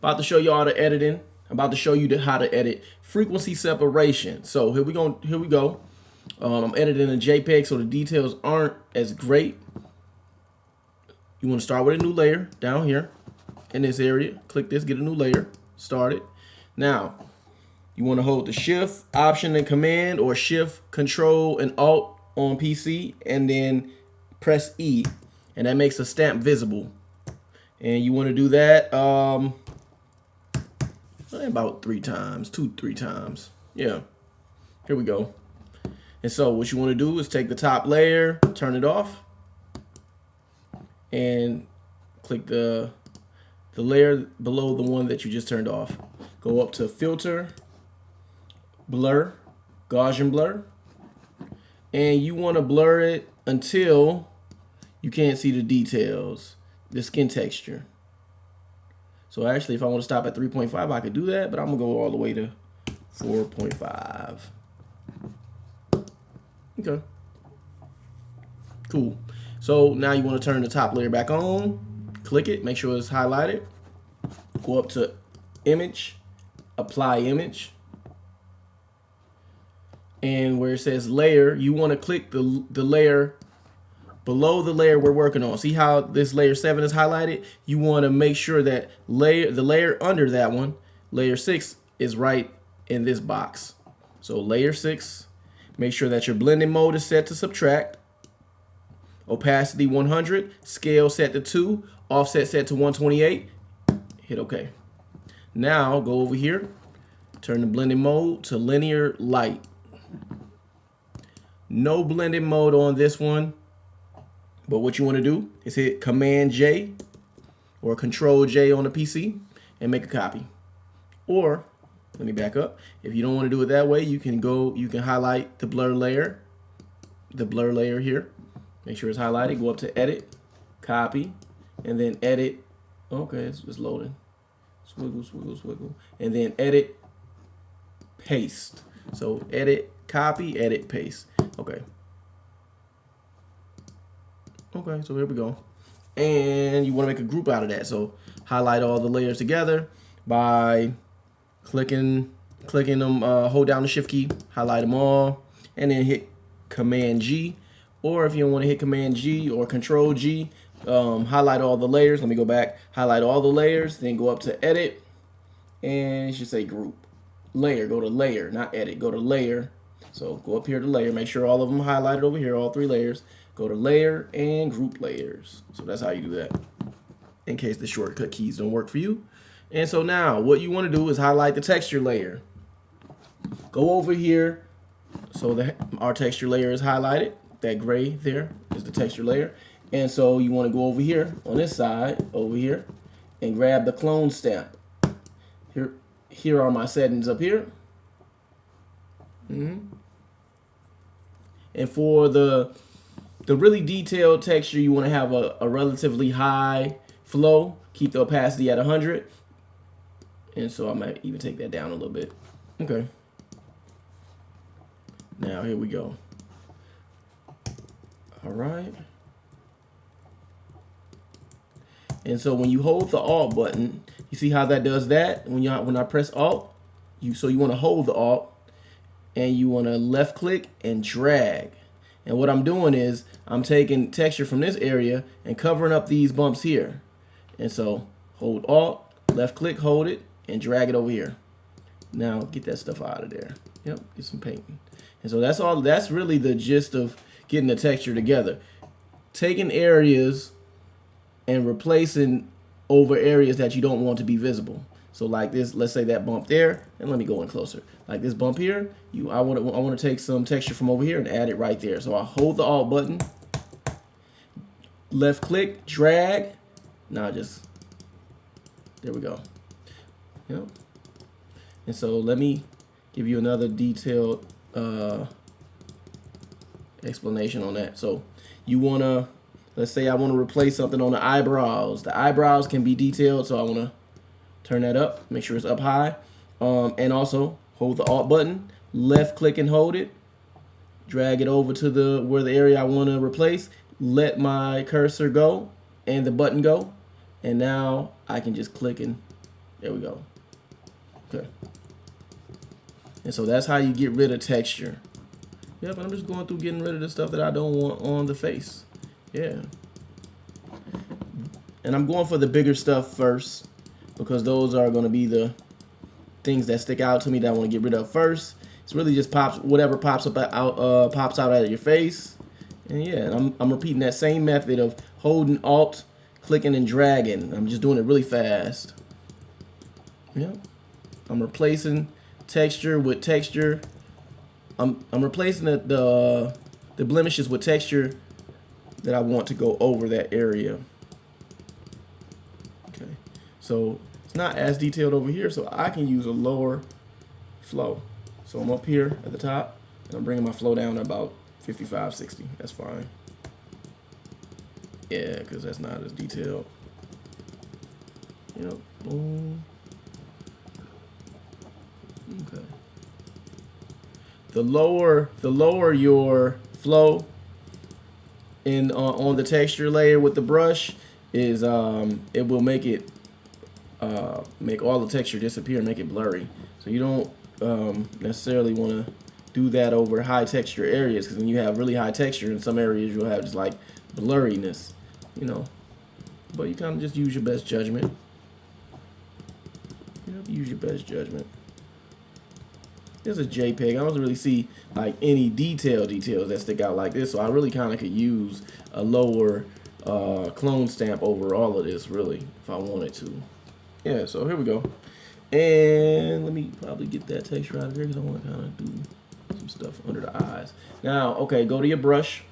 About to show you all the editing. I'm about to show you how to edit frequency separation. So here we go. I'm editing a JPEG, so the details aren't as great. You want to start with a new layer down here in this area. Click this, get a new layer, start it. Now, you want to hold the Shift, Option, and Command, or Shift, Control, and Alt on PC, and then press E, and that makes a stamp visible. And you want to do that about 3 times, 2-3 times. Yeah, here we go. And so what you want to do is take the top layer, turn it off, and click the layer below the one that you just turned off. Go up to Filter, Blur, Gaussian Blur, and you want to blur it until you can't see the details, the skin texture. So actually, if I want to stop at 3.5, I could do that, but I'm gonna go all the way to 4.5. Okay. Cool. So now you want to turn the top layer back on, click it, make sure it's highlighted, go up to Image, Apply Image, and where it says Layer, you want to click the layer below the layer we're working on. See how this layer 7 is highlighted? You want to make sure that the layer under that one, layer 6, is right in this box. So layer 6, make sure that your blending mode is set to subtract, opacity 100, scale set to 2, offset set to 128, hit OK. Now go over here, turn the blending mode to linear light. No blending mode on this one. But what you want to do is hit Command J or Control J on the PC and make a copy. Or, let me back up. If you don't want to do it that way, you can highlight the blur layer here. Make sure it's highlighted. Go up to Edit, Copy, and then Edit. Okay, it's loading. Swiggle. And then Edit, Paste. So Edit, Copy, Edit, Paste. Okay. Okay, so here we go. And you want to make a group out of that. So highlight all the layers together by clicking them, hold down the Shift key, highlight them all, and then hit Command G. Or if you don't want to hit Command G or Control G, highlight all the layers. Let me go back, highlight all the layers, then go up to Edit, and it should say Group. Layer, go to Layer, not Edit, go to Layer. So go up here to Layer, make sure all of them are highlighted over here, all 3 layers. Go to Layer and Group Layers. So that's how you do that, in case the shortcut keys don't work for you. And so now what you want to do is highlight the texture layer. Go over here so that our texture layer is highlighted. That gray there is the texture layer. And so you want to go over here on this side, over here, and grab the clone stamp. Here are my settings up here. And for the really detailed texture, you want to have a relatively high flow. Keep the opacity at 100. And so I might even take that down a little bit. Okay. Now here we go. All right. And so when you hold the Alt button, you see how that does that? When I press Alt, you want to hold the Alt and you want to left click and drag. And what I'm doing is I'm taking texture from this area and covering up these bumps here. And so hold Alt, left click, hold it, and drag it over here. Now get that stuff out of there. Yep, get some painting. And so that's really the gist of getting the texture together. Taking areas and replacing over areas that you don't want to be visible. So like this, let's say that bump there, and let me go in closer. Like this bump here, I want to take some texture from over here and add it right there. So I hold the Alt button, left click, drag. Now there we go. Yep. And so let me give you another detailed explanation on that. So you want to, let's say I want to replace something on the eyebrows. The eyebrows can be detailed, so I want to turn that up, make sure it's up high. And also hold the Alt button, left click and hold it, drag it over to where the area I want to replace, let my cursor go and the button go, and now I can just click and There we go. Okay. And so that's how you get rid of texture. Yep, I'm just going through getting rid of the stuff that I don't want on the face. Yeah. And I'm going for the bigger stuff first because those are going to be the things that stick out to me that I want to get rid of first. It's really just whatever pops out of your face. And yeah, I'm repeating that same method of holding Alt, clicking and dragging. I'm just doing it really fast. Yep. I'm replacing texture with texture. I'm replacing the blemishes with texture that I want to go over that area. Okay, so it's not as detailed over here, so I can use a lower flow. So I'm up here at the top, and I'm bringing my flow down to about 55, 60. That's fine. Yeah, because that's not as detailed. Yep, boom. Okay. The lower your flow in on the texture layer with the brush is it will make it make all the texture disappear, make it blurry. So you don't necessarily want to do that over high texture areas, because when you have really high texture in some areas, you'll have just like blurriness, you know. But you kind of just use your best judgment. Use your best judgment. This is JPEG. I don't really see like any details that stick out like this, so I really kind of could use a lower clone stamp over all of this, really, if I wanted to. Yeah, so here we go. And let me probably get that texture out of here because I want to kind of do some stuff under the eyes. Now, okay, go to your brush.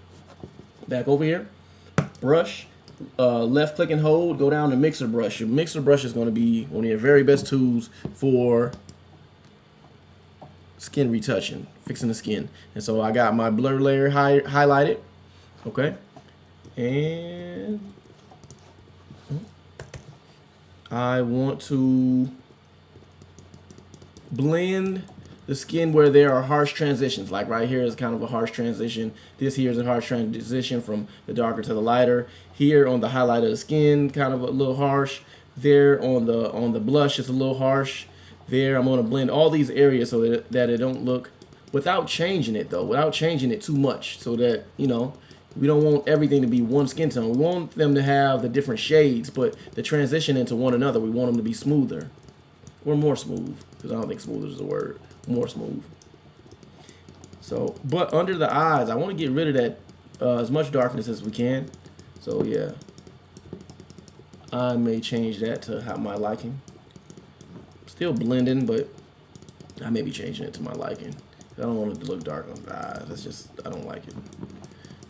Back over here. Brush. Left click and hold. Go down to mixer brush. Your mixer brush is going to be one of your very best tools for skin retouching, fixing the skin. And so I got my blur layer highlighted. Okay. And I want to blend the skin where there are harsh transitions. Like right here is kind of a harsh transition. This here is a harsh transition from the darker to the lighter. Here on the highlight of the skin, kind of a little harsh. There on the blush, it's a little harsh. There, I'm going to blend all these areas so that it don't look, without changing it though, without changing it too much, so that, you know, we don't want everything to be one skin tone. We want them to have the different shades, but the transition into one another, we want them to be smoother. Or more smooth, because I don't think smoother is the word. More smooth. So, but under the eyes, I want to get rid of that as much darkness as we can. So yeah, I may change that to my liking. Still blending, but I may be changing it to my liking. I don't want it to look dark on the eyes. That's just, I don't like it.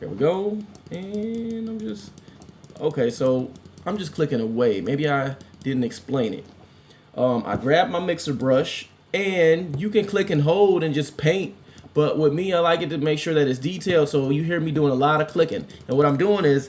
There we go. And I'm just, okay, so I'm just clicking away. Maybe I didn't explain it. I grabbed my mixer brush, and you can click and hold and just paint. But with me, I like it to make sure that it's detailed. So you hear me doing a lot of clicking. And what I'm doing is,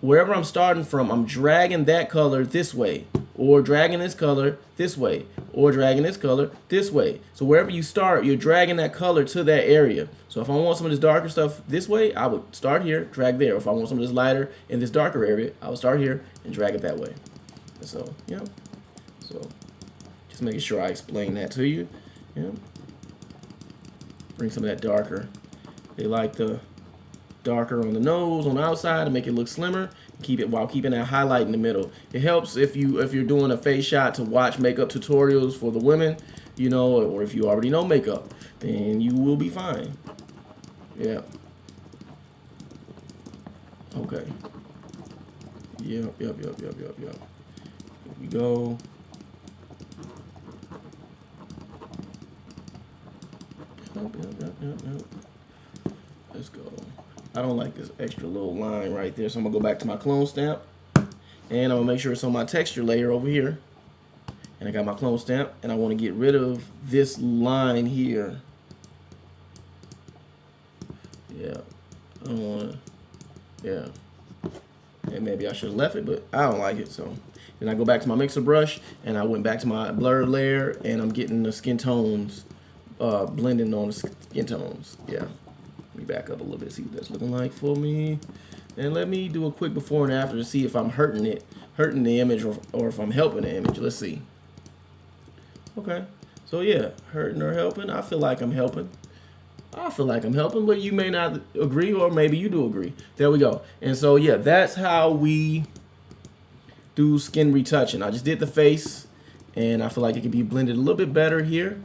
wherever I'm starting from, I'm dragging that color this way, or dragging this color this way, or dragging this color this way. So wherever you start, you're dragging that color to that area. So if I want some of this darker stuff this way, I would start here, drag there. If I want some of this lighter in this darker area, I would start here and drag it that way. And so, yeah. So just making sure I explain that to you. Yeah. Bring some of that darker. They like the darker on the nose, on the outside, to make it look slimmer. Keep it while keeping that highlight in the middle. It helps if you're doing a face shot to watch makeup tutorials for the women, you know, or if you already know makeup, then you will be fine. Yeah. Okay. Yep. Here we go. Yep. Let's go. I don't like this extra little line right there, so I'm gonna go back to my clone stamp, and I'm gonna make sure it's on my texture layer over here. And I got my clone stamp, and I want to get rid of this line here. Yeah, I don't want to. Yeah, and maybe I should have left it, but I don't like it. So then I go back to my mixer brush, and I went back to my blur layer, and I'm getting the skin tones blending on the skin tones. Yeah. Let me back up a little bit, see what that's looking like for me. And let me do a quick before and after to see if I'm hurting the image, or if I'm helping the image. Let's see. Okay. So yeah, hurting or helping? I feel like I'm helping. I feel like I'm helping, but you may not agree, or maybe you do agree. There we go. And so yeah, that's how we do skin retouching. I just did the face, and I feel like it can be blended a little bit better here.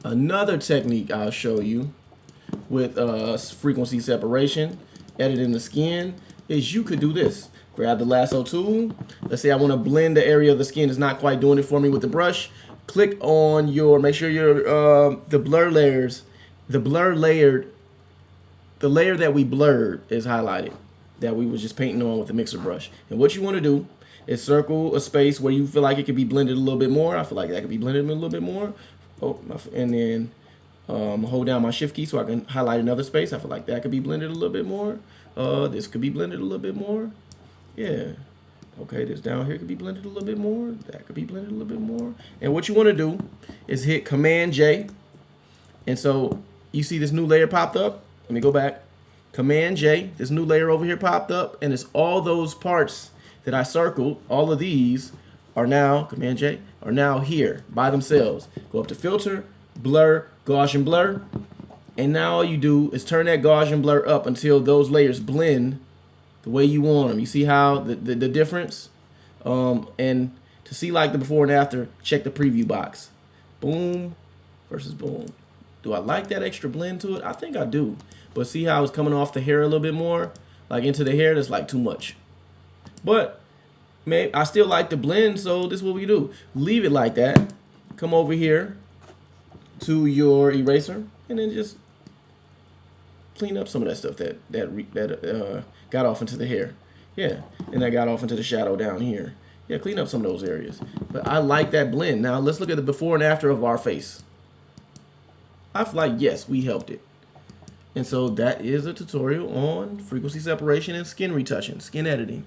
Another technique I'll show you with frequency separation, editing the skin, is you could do this. Grab the lasso tool. Let's say I want to blend the area of the skin that's not quite doing it for me with the brush. Click on your, make sure your the blur layers, the layer that we blurred is highlighted, that we was just painting on with the mixer brush. And what you want to do is circle a space where you feel like it could be blended a little bit more. I feel like that could be blended a little bit more. Oh, and then hold down my shift key so I can highlight another space. I feel like that could be blended a little bit more. This could be blended a little bit more. Yeah. Okay, this down here could be blended a little bit more. That could be blended a little bit more. And what you want to do is hit Command J. And so you see this new layer popped up. Let me go back. Command J. This new layer over here popped up. And it's all those parts that I circled. All of these are now, Command J, are now here by themselves. Go up to Filter, Blur, Gaussian Blur. And now all you do is turn that Gaussian Blur up until those layers blend the way you want them. You see how the difference? And to see like the before and after, check the preview box. Boom versus boom. Do I like that extra blend to it? I think I do. But see how it's coming off the hair a little bit more? Like into the hair, that's like too much. But maybe I still like the blend, so this is what we do. Leave it like that. Come over here to your eraser and then just clean up some of that stuff that got off into the hair. Yeah, and that got off into the shadow down here. Yeah, clean up some of those areas. But I like that blend. Now let's look at the before and after of our face. I feel like, yes, we helped it. And so that is a tutorial on frequency separation and skin retouching, skin editing.